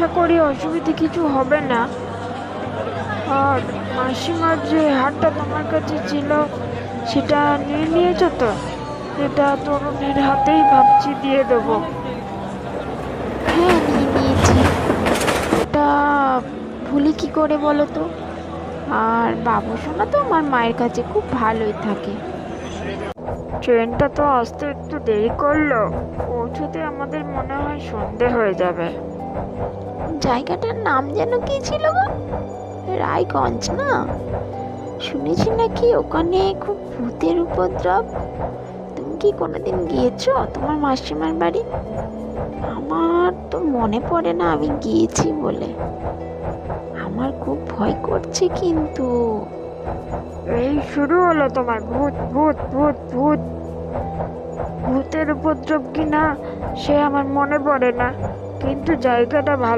আশা করি অসুবিধে কিছু হবে না। আর মাসিমার যে হারটা তোমার কাছে ছিল সেটা নিয়ে নিয়েছো তো? এটা তরুণীর হাতেই ভাবছি দিয়ে দেবো। হ্যাঁ, নিয়ে নিয়েছি। ওটা ভুলি কি করে বলো তো? আর বাবু সোনা তো আমার মায়ের কাছে খুব ভালোই থাকে। ট্রেনটা তো আসতে একটু দেরি করলো, পৌঁছতে আমাদের মনে হয় সন্ধে হয়ে যাবে। জায়গাটার নাম যেন কি ছিল গো? রায়গঞ্জ না? শুনেছি নাকি ওখানে খুব ভূতের উপদ্রব। তুমি কি কোনোদিন গিয়েছো তোমার মাসিমার বাড়ি? আমার তো মনে পড়ে না আমি গিয়েছি বলে। আমার খুব ভয় করছে কিন্তু। এই শুরু হলো তোমার ভূত ভূত ভূত ভূত। ভূতের উপদ্রব কিনা সে আমার মনে পড়ে না, কিন্তু জায়গাটা ভালো।